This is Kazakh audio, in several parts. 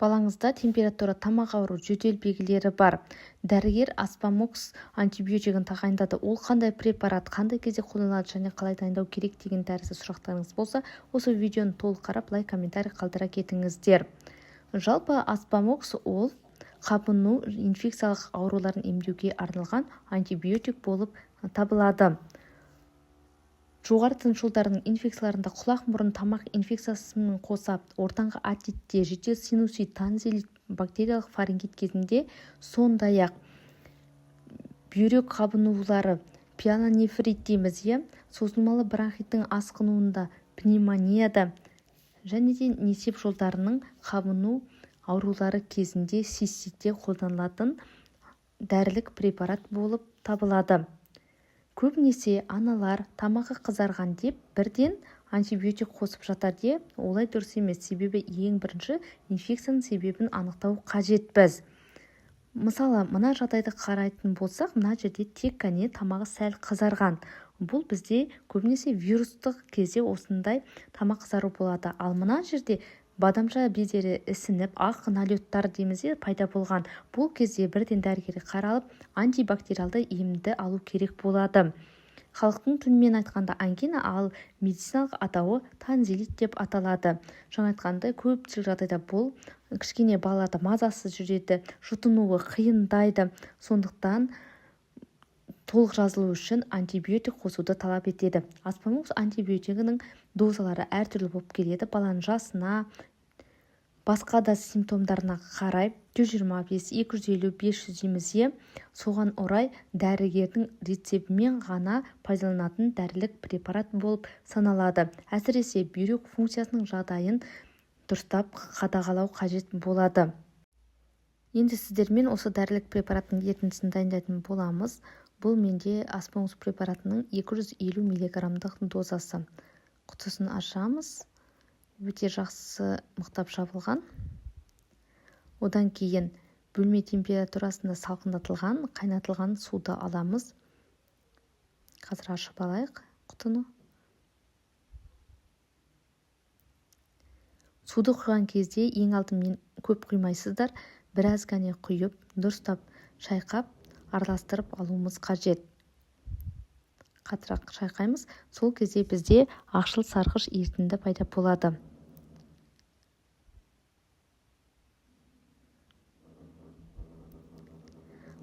Балаңызда температура, тамақ ауыру, жөтел белгілері бар. Дәрігер Аспамокс антибиотигін тағайындады. Ол қандай препарат, қандай кезде қолданылады және қалай дайындау керек деген тәрізді сұрақтарыңыз болса, осы видеоны толық қарап, лайк, комментарий қалдыра кетіңіздер. Жалпы Аспамокс ол қабыну инфекциялық ауруларын емдеуге арналған антибиотик болып табылады. Жоғары тыныс жолдарының инфекцияларында құлақ, мұрын, тамақ инфекциясымен қоса ортаңғы отитте, жедел синусит, танзилит, бактериялық фарингит кезінде, сондай-ақ бүйрек қабынулары, пиелонефрит дейміз, созылмалы бронхиттің асқынуында, пневмонияда және де несеп жолдарының қабыну аурулары кезінде циститте қолданылатын дәрілік препарат болып табылады. Көбінесе аналар тамағы қызарған деп бірден антибиотик қосып жатар де, олай дұрыс емес. Себебі ең бірінші инфекцияның себебін анықтау қажет біз. Мысалы, мына жағдайды қарайтын болсақ, мына жерде тек қана тамағы сәл қызарған. Бұл бізде көбінесе вирустық кезде осындай тамақ қызару болады. Ал мына жерде бадамша бездері ісініп, ақ налеттар дейміз пайда болған. Бұл кезде бірден дәрігерге қаралып, антибактериалды емді алу керек болады. Халықтың тілімен айтқанда ангина, ал медициналық атауы танзилит деп аталады. Жаңа айтқандай, көпшілік жағдайда бұл кішкене балаларда мазасыз жүреді, жұтынуы қиындайды. Сондықтан толық жазылу үшін антибиотик қосуды талап етеді. Аспамокс антибиотигінің дозалары әртүрлі болып келеді. Баланың жасына, басқа да симптомдарына қарай 125, 250, 500 дейміз. Соған орай дәрігердің рецептімен ғана пайдаланатын дәрілік препарат болып саналады. Әсіресе бүйрек функциясының жағдайын дұрыстап қадағалау қажет болады. Енді сіздермен осы дәрілік препараттың ерітіндісін дайындайтын боламыз. Бұл менде Аспамокс препаратының 250 мг дозасы. Құтысын ашамыз. Өте жақсы мықтап жабылған. Одан кейін бөлме температурасында салқындатылған, қайнатылған суды аламыз. Қазір ашып алайық құтыны. Суды құйған кезде ең алдымен көп құймайсыздар, біраз ғана құйып, дұрыстап шайқап, араластырып алуымыз қажет. Қатырақ шайқаймыз. Сол кезде бізде ақшыл сарғыш ерітінді пайда болады.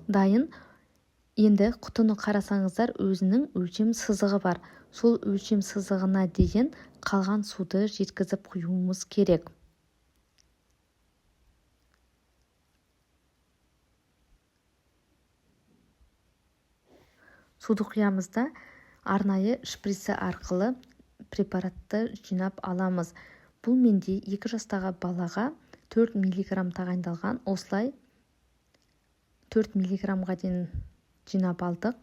Дайын. Енді құтыны қарасаңыздар, өзінің өлшем сызығы бар. Сол өлшем сызығына дейін қалған суды жеткізіп құюымыз керек. Суды құямызда арнайы шприці арқылы препаратты жинап аламыз. Бұл менде 2 жастағы балаға 4 мг тағайындалған. Осылай 4 мг-ға дейін жинап алдық.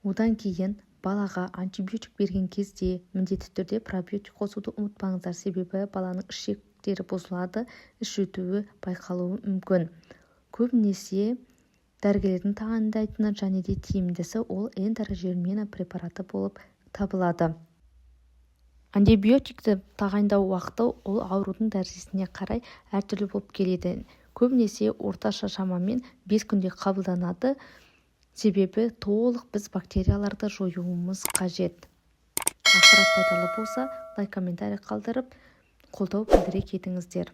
Одан кейін балаға антибиотик берген кезде міндетті түрде пробиотик қосуды ұмытпаңыздар. Себебі баланың ішектері бұзылады, іш өтуі байқалуы мүмкін. Көбінесе дәрігерлердің тағайындайтыны және де тиімдісі ол энтерожермина препараты болып табылады. Антибиотикті тағайындау уақыты ол аурудың дәрежесіне қарай әртүрлі болып келеді. Көбінесе орташа шамамен 5 күнде қабылданады. Себебі толық біз бактерияларды жоюымыз қажет. Ақпарат пайдалы болса, лайк, комментарий қалдырып, қолдау білдіре кетіңіздер.